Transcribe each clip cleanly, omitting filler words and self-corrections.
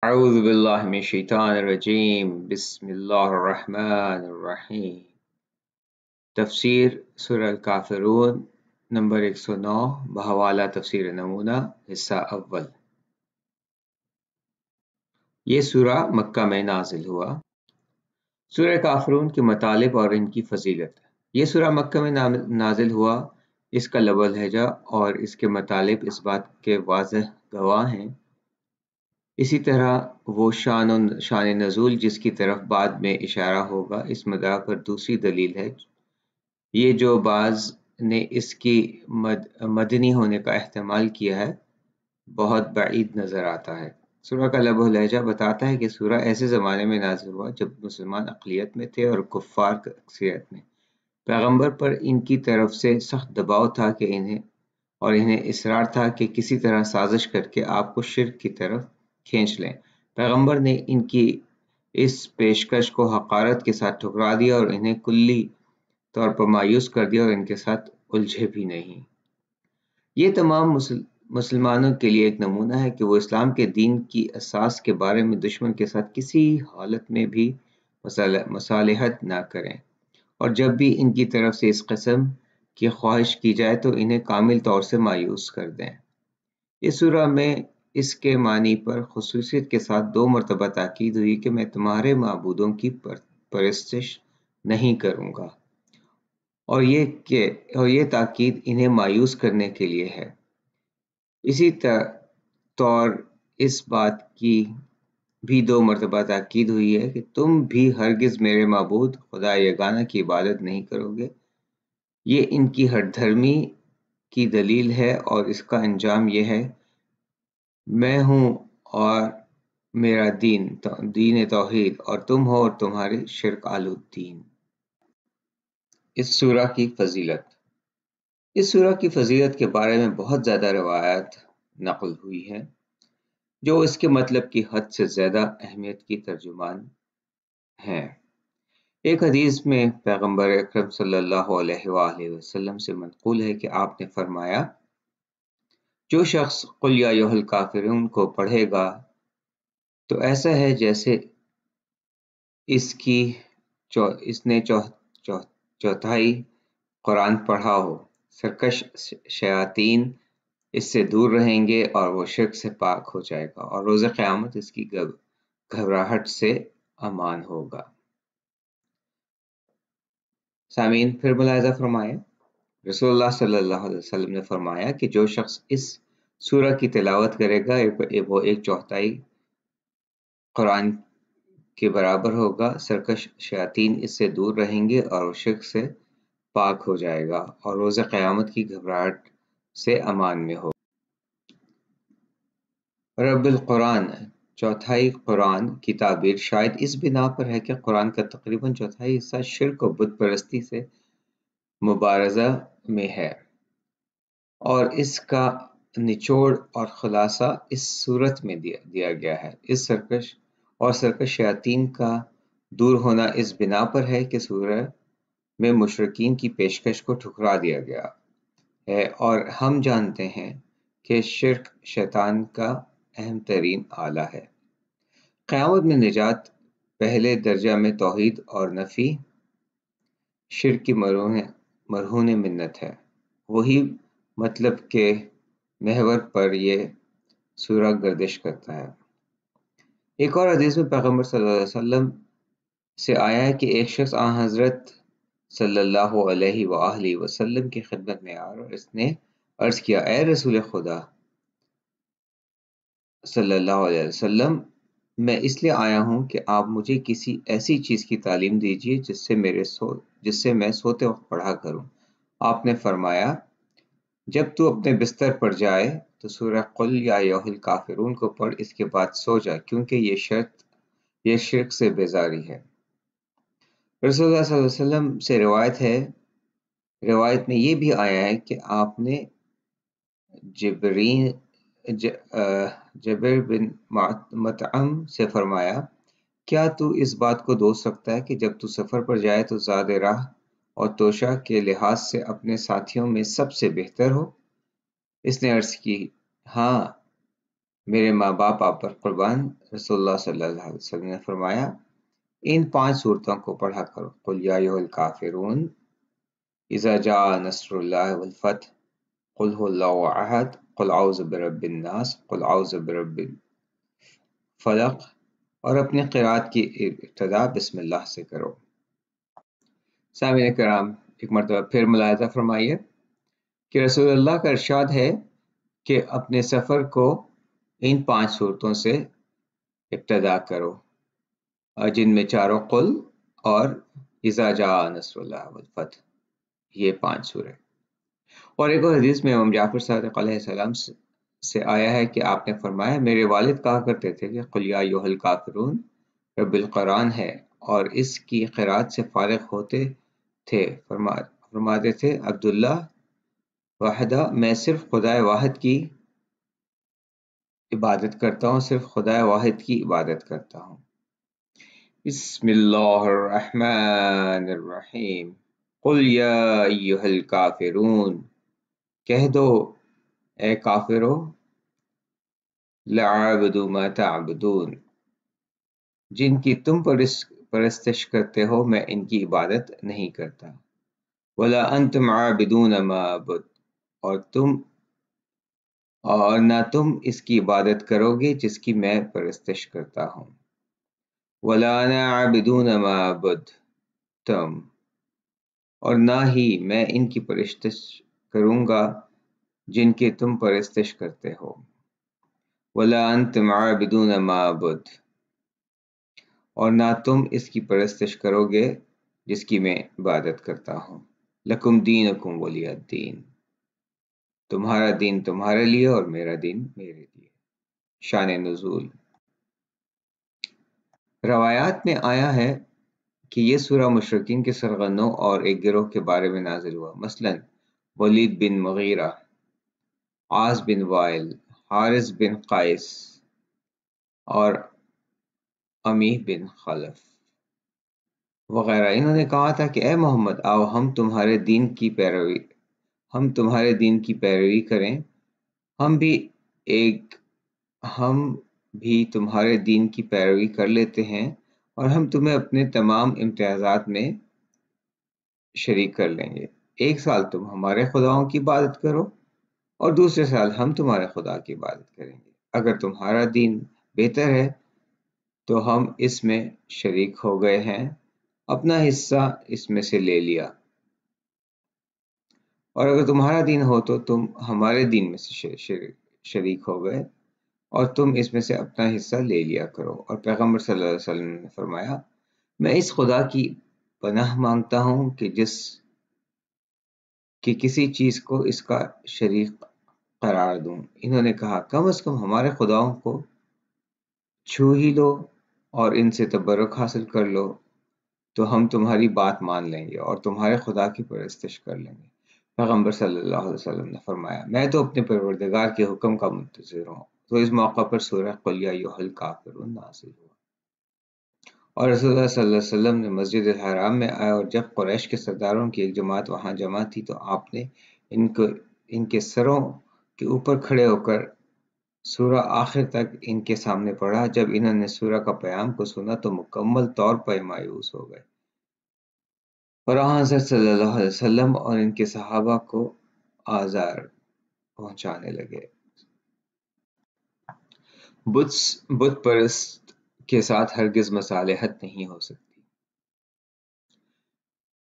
أعوذ بالله من الشيطان الرجيم بسم الله الرحمن الرحیم تفسیر سورہ الکافرون نمبر 109 بحوالہ تفسیر نمونہ حصہ اول۔ یہ سورہ مکہ میں نازل ہوا۔ سورہ کافرون کے مطالب اور ان کی فضیلت۔ یہ سورہ مکہ میں نازل ہوا، اس کا لب و لہجہ اور اس کے مطالب اس بات کے واضح گواہ ہیں۔ اسی طرح وہ شان نزول جس کی طرف بعد میں اشارہ ہوگا اس مدعا پر دوسری دلیل ہے۔ یہ جو بعض نے اس کی مدنی ہونے کا احتمال کیا ہے بہت بعید نظر آتا ہے۔ سورہ کا لب و لہجہ بتاتا ہے کہ سورہ ایسے زمانے میں نازل ہوا جب مسلمان اقلیت میں تھے اور کفار اکثریت میں۔ پیغمبر پر ان کی طرف سے سخت دباؤ تھا کہ انہیں اصرار تھا کہ کسی طرح سازش کر کے آپ کو شرک کی طرف کھینچ لیں۔ پیغمبر نے ان کی اس پیشکش کو حقارت کے ساتھ ٹھکرا دیا اور انہیں کلی طور پر مایوس کر دیا اور ان کے ساتھ الجھے بھی نہیں۔ یہ تمام مسلمانوں کے لیے ایک نمونہ ہے کہ وہ اسلام کے دین کی اساس کے بارے میں دشمن کے ساتھ کسی حالت میں بھی مصالحت نہ کریں، اور جب بھی ان کی طرف سے اس قسم کی خواہش کی جائے تو انہیں کامل طور سے مایوس کر دیں۔ اس سورہ میں اس کے معنی پر خصوصیت کے ساتھ 2 مرتبہ تاکید ہوئی کہ میں تمہارے معبودوں کی پرستش نہیں کروں گا، اور یہ تاکید انہیں مایوس کرنے کے لیے ہے۔ اسی طور اس بات کی بھی 2 مرتبہ تاکید ہوئی ہے کہ تم بھی ہرگز میرے معبود خدا یگانہ کی عبادت نہیں کرو گے۔ یہ ان کی ہٹ دھرمی کی دلیل ہے اور اس کا انجام یہ ہے، میں ہوں اور میرا دین توحید، اور تم ہو اور تمہارے شرک آلود دین۔ اس سورہ کی فضیلت۔ اس سورہ کی فضیلت کے بارے میں بہت زیادہ روایات نقل ہوئی ہیں جو اس کے مطلب کی حد سے زیادہ اہمیت کی ترجمان ہیں۔ ایک حدیث میں پیغمبر اکرم صلی اللہ علیہ وآلہ وسلم سے منقول ہے کہ آپ نے فرمایا، جو شخص قل یا ایھا الکافرون کو پڑھے گا تو ایسا ہے جیسے اس نے چوتھائی قرآن پڑھا ہو۔ سرکش شیاطین اس سے دور رہیں گے اور وہ شرک سے پاک ہو جائے گا، اور روز قیامت اس کی گھبراہٹ سے امان ہوگا۔ سامعین، پھر ملاحظہ فرمائیں، رسول اللہ صلی اللہ علیہ وسلم نے فرمایا کہ جو شخص اس سورہ کی تلاوت کرے گا وہ 1/4 قرآن کے برابر ہوگا۔ سرکش شیاطین اس سے دور رہیں گے اور وہ شرک سے پاک ہو جائے گا، اور روز قیامت کی گھبراہٹ سے امان میں ہوگا۔ رب القرآن، چوتھائی قرآن کی تعبیر شاید اس بنا پر ہے کہ قرآن کا تقریباً چوتھائی حصہ شرک و بت پرستی سے مبارزہ میں ہے، اور اس کا نچوڑ اور خلاصہ اس صورت میں دیا گیا ہے۔ اس سرکش شیاطین کا دور ہونا اس بنا پر ہے کہ سورہ میں مشرکین کی پیشکش کو ٹھکرا دیا گیا ہے، اور ہم جانتے ہیں کہ شرک شیطان کا اہم ترین آلہ ہے۔ قیامت میں نجات پہلے درجہ میں توحید اور نفی شرک کی مرہون منت ہے۔ وہی مطلب کے محور پر یہ سورہ گردش کرتا ہے۔ ایک اور حدیث میں پیغمبر صلی اللہ علیہ وسلم سے آیا ہے کہ ایک شخص حضرت صلی اللہ علیہ وآلہ وسلم کی خدمت میں آیا اور اس نے عرض کیا، اے رسول خدا صلی اللہ علیہ وسلم، میں اس لیے آیا ہوں کہ آپ مجھے کسی ایسی چیز کی تعلیم دیجیے جس سے میں سوتے وقت پڑھا کروں۔ آپ نے فرمایا، جب تو اپنے بستر پر جائے تو سورہ قل یا ایھا الکافرون کو پڑھ، اس کے بعد سو جا، کیونکہ یہ شرک سے بیزاری ہے۔ رسول اللہ صلی اللہ علیہ وسلم سے روایت میں یہ بھی آیا ہے کہ آپ نے جبیر بن مطعم سے فرمایا، کیا تو اس بات کو دوست رکھتا ہے کہ جب تو سفر پر جائے تو زاد راہ اور توشہ کے لحاظ سے اپنے ساتھیوں میں سب سے بہتر ہو؟ اس نے عرض کی، ہاں میرے ماں باپ آپ پر قربان، رسول اللہ صلی اللہ علیہ وسلم نے فرمایا ان 5 صورتوں کو پڑھا کرو، قل یا ایھا الکافرون، اذا جاء نصر اللہ والفتح، قل هو اللہ احد، قل اعوذ برب الناس، قل اعوذ برب الفلق، اور اپنی قرات کی ابتدا بسم اللہ سے کرو۔ سامعین کرام، ایک مرتبہ پھر ملاحظہ فرمائیے کہ رسول اللہ کا ارشاد ہے کہ اپنے سفر کو ان 5 صورتوں سے ابتدا کرو، جن میں چاروں قل اور اذا جاء نصر اللہ والفتح، یہ 5 سورے۔ اور ایک اور حدیث میں امام جعفر صادق علیہ السلام سے آیا ہے کہ آپ نے فرمایا میرے والد کہا کرتے تھے کہ قل یا ایھا الکافرون رب القرآن ہے، اور اس کی قرات سے فارغ ہوتے تھے فرماتے تھے عبداللہ وحدہ، میں صرف خدائے واحد کی عبادت کرتا ہوں، صرف خدائے واحد کی عبادت کرتا ہوں۔ بسم اللہ الرحمن الرحیم، قل یا ایھا الکافرون، کہہ دو اے کافرو، لا اعبد ما تعبدون، جن کی تم پرستش کرتے ہو میں ان کی عبادت نہیں کرتا، ولا انتم عابدون ما اعبد، اور نہ تم اس کی عبادت کرو گے جس کی میں پرستش کرتا ہوں، ولا انا عابدون ما عبدتم، اور نہ ہی میں ان کی پرستش کروں گا جن کی تم پرستش کرتے ہو، ولا انتم عابدون ما اعبد، اور نہ تم اس کی پرستش کرو گے جس کی میں عبادت کرتا ہوں، لکم دینکم ولی الدین، تمہارا دین تمہارے لیے اور میرا دین میرے لیے۔ شان نزول، روایات میں آیا ہے کہ یہ سورہ مشرکین کے سرغنوں اور ایک گروہ کے بارے میں نازل ہوا، مثلا ولید بن مغیرہ، عاص بن وائل، حارث بن قیس اور امیہ بن خلف وغیرہ۔ انہوں نے کہا تھا کہ اے محمد آؤ ہم تمہارے دین کی پیروی کریں، ہم بھی تمہارے دین کی پیروی کر لیتے ہیں، اور ہم تمہیں اپنے تمام امتیازات میں شریک کر لیں گے۔ ایک سال تم ہمارے خداؤں کی عبادت کرو اور دوسرے سال ہم تمہارے خدا کی عبادت کریں گے، اگر تمہارا دین بہتر ہے تو ہم اس میں شریک ہو گئے ہیں، اپنا حصہ اس میں سے لے لیا، اور اگر تمہارا دین ہو تو تم ہمارے دین میں سے شریک ہو گئے اور تم اس میں سے اپنا حصہ لے لیا کرو۔ اور پیغمبر صلی اللہ علیہ وسلم نے فرمایا میں اس خدا کی پناہ مانگتا ہوں کہ کسی چیز کو اس کا شریک قرار دوں۔ انہوں نے کہا کم از کم ہمارے خداؤں کو چھو ہی لو اور ان سے تبرک حاصل کر لو تو ہم تمہاری بات مان لیں گے اور تمہارے خدا کی پرستش کر لیں گے۔ پیغمبر صلی اللہ علیہ وسلم نے فرمایا میں تو اپنے پروردگار کے حکم کا منتظر ہوں۔ تو اس موقع پر سورہ قل یا ایھا الکافرون نازل ہوا، اور رسول اللہ صلی اللہ علیہ وسلم نے مسجد الحرام میں آئے، اور جب قریش کے سرداروں کی ایک جماعت وہاں جمع تھی تو آپ نے ان کے سروں کے اوپر کھڑے ہو کر سورہ آخر تک ان کے سامنے پڑھا۔ جب انہوں نے سورہ کا پیام کو سنا تو مکمل طور پر مایوس ہو گئے، اور حضرت صلی اللہ علیہ وسلم اور ان کے صحابہ کو آزار پہنچانے لگے۔ بت پرست کے ساتھ ہرگز مصالحت نہیں ہو سکتی۔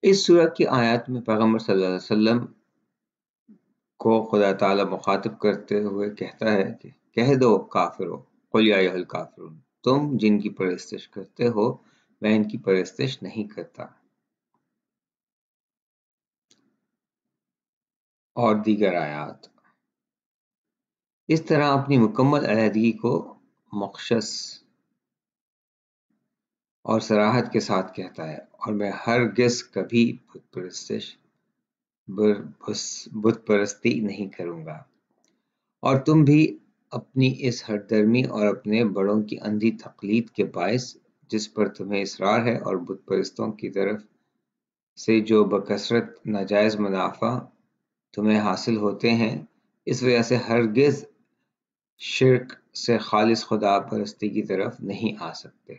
اس سورت کی آیات میں پیغمبر صلی اللہ علیہ وسلم کو خدا تعالی مخاطب کرتے ہوئے کہتا ہے کہ کہہ دو کافرو، قل یا ایھا الکافرون، تم جن کی پرستش کرتے ہو میں ان کی پرستش نہیں کرتا، اور دیگر آیات۔ اس طرح اپنی مکمل علیحدگی کو مخصص اور صراحت کے ساتھ کہتا ہے، اور میں ہرگز کبھی بت پرستی نہیں کروں گا، اور تم بھی اپنی اس ہٹ درمی اور اپنے بڑوں کی اندھی تقلید کے باعث جس پر تمہیں اصرار ہے، اور بت پرستوں کی طرف سے جو بکثرت ناجائز منافع تمہیں حاصل ہوتے ہیں، اس وجہ سے ہرگز شرک سے خالص خدا پرستی کی طرف نہیں آ سکتے۔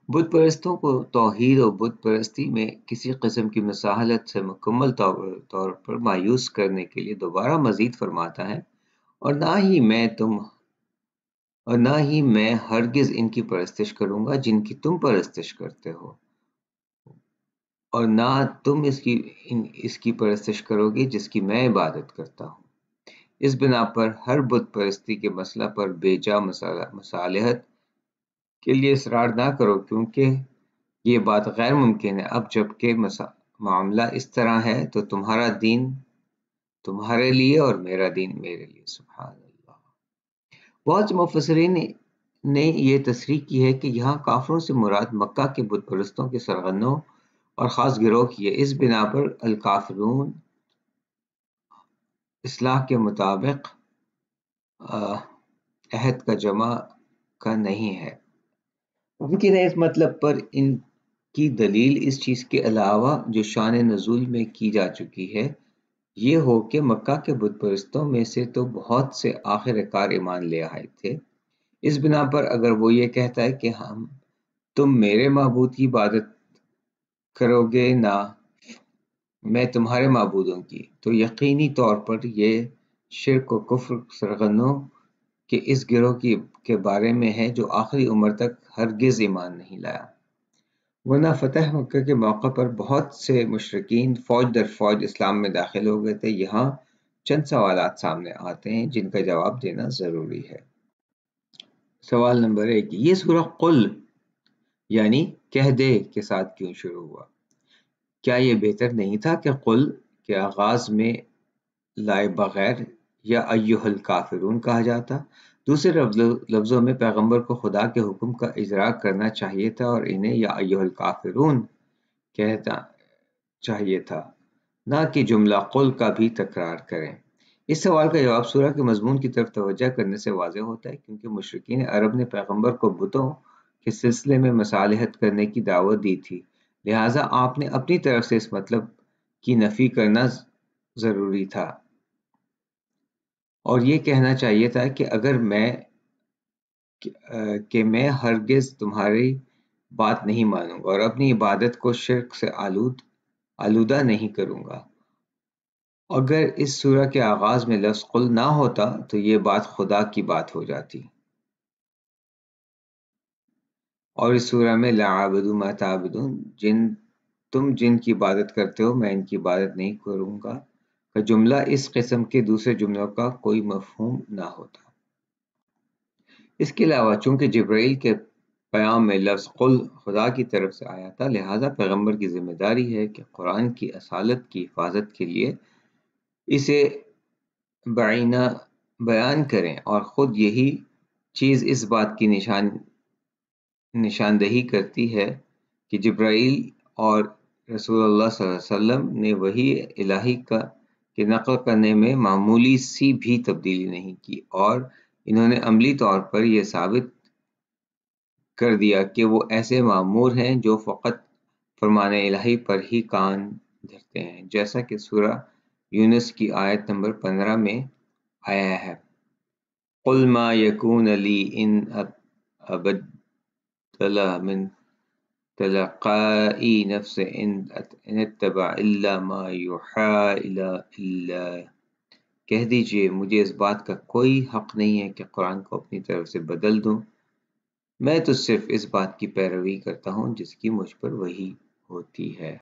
بت پرستوں کو توحید و بت پرستی میں کسی قسم کی مساہلت سے مکمل طور پر مایوس کرنے کے لیے دوبارہ مزید فرماتا ہے، اور نہ ہی میں ہرگز ان کی پرستش کروں گا جن کی تم پرستش کرتے ہو، اور نہ تم اس کی پرستش کرو گے جس کی میں عبادت کرتا ہوں۔ اس بنا پر ہر بت پرستی کے مسئلہ پر بے جا مصالحت کے لیے اصرار نہ کرو، کیونکہ یہ بات غیر ممکن ہے۔ اب جبکہ معاملہ اس طرح ہے تو تمہارا دین تمہارے لیے اور میرا دین میرے لیے۔ سبحان اللہ۔ بہت سے مفسرین نے یہ تصریح کی ہے کہ یہاں کافروں سے مراد مکہ کے بت پرستوں کے سرغنوں اور خاص گروہ کی ہے۔ اس بنا پر الکافرون اصطلاح کے مطابق عہد کا جمع کا نہیں ہے۔ ممکن ہے اس مطلب پر ان کی دلیل اس چیز کے علاوہ جو شان نزول میں کی جا چکی ہے یہ ہو کہ مکہ کے بت پرستوں میں سے تو بہت سے آخر کار ایمان لے آئے تھے۔ اس بنا پر اگر وہ یہ کہتا ہے کہ تم میرے معبود کی عبادت کرو گے نہ میں تمہارے معبودوں کی، تو یقینی طور پر یہ شرک و کفر سرغنوں کے اس گروہ کے بارے میں ہے جو آخری عمر تک ہرگز ایمان نہیں لایا۔ ورنہ فتح مکہ کے موقع پر بہت سے مشرکین فوج در فوج اسلام میں داخل ہو گئے تھے۔ یہاں چند سوالات سامنے آتے ہیں جن کا جواب دینا ضروری ہے۔ سوال نمبر 1، یہ سورہ قل یعنی کہہ دے کے ساتھ کیوں شروع ہوا؟ کیا یہ بہتر نہیں تھا کہ قل کے آغاز میں لائے بغیر یا ایھا الکافرون کہا جاتا؟ دوسرے لفظوں میں پیغمبر کو خدا کے حکم کا اجرا کرنا چاہیے تھا اور انہیں یا ایھا الکافرون کہنا چاہیے تھا، نہ کہ جملہ قل کا بھی تکرار کریں۔ اس سوال کا جواب سورہ کے مضمون کی طرف توجہ کرنے سے واضح ہوتا ہے، کیونکہ مشرکین عرب نے پیغمبر کو بتوں کے سلسلے میں مصالحت کرنے کی دعوت دی تھی، لہٰذا آپ نے اپنی طرف سے اس مطلب کی نفی کرنا ضروری تھا اور یہ کہنا چاہیے تھا کہ میں ہرگز تمہاری بات نہیں مانوں گا اور اپنی عبادت کو شرک سے آلودہ نہیں کروں گا۔ اگر اس سورہ کے آغاز میں لفظ قل نہ ہوتا تو یہ بات خدا کی بات ہو جاتی، اور اس سورہ میں لا اعبد ما تعبدون تم جن کی عبادت کرتے ہو میں ان کی عبادت نہیں کروں گا کا جملہ اس قسم کے دوسرے جملوں کا کوئی مفہوم نہ ہوتا۔ اس کے علاوہ چونکہ جبرائیل کے پیام میں لفظ قل خدا کی طرف سے آیا تھا، لہٰذا پیغمبر کی ذمہ داری ہے کہ قرآن کی اصالت کی حفاظت کے لیے اسے بعینہ بیان کریں، اور خود یہی چیز اس بات کی نشاندہی کرتی ہے کہ جبرائیل اور رسول اللہ صلی اللہ علیہ وسلم نے وحی الہی کے نقل کرنے میں معمولی سی بھی تبدیلی نہیں کی، اور انہوں نے عملی طور پر یہ ثابت کر دیا کہ وہ ایسے مأمور ہیں جو فقط فرمان الہی پر ہی کان دھرتے ہیں، جیسا کہ سورہ یونس کی آیت نمبر 15 میں آیا ہے۔ قل ما یکون لی ان ابدل من تلقاء نفس ان اتبع الا ما یوحى الی۔ کہہ دیجئے مجھے اس بات کا کوئی حق نہیں ہے کہ قرآن کو اپنی طرف سے بدل دوں، میں تو صرف اس بات کی پیروی کرتا ہوں جس کی مجھ پر وحی ہوتی ہے۔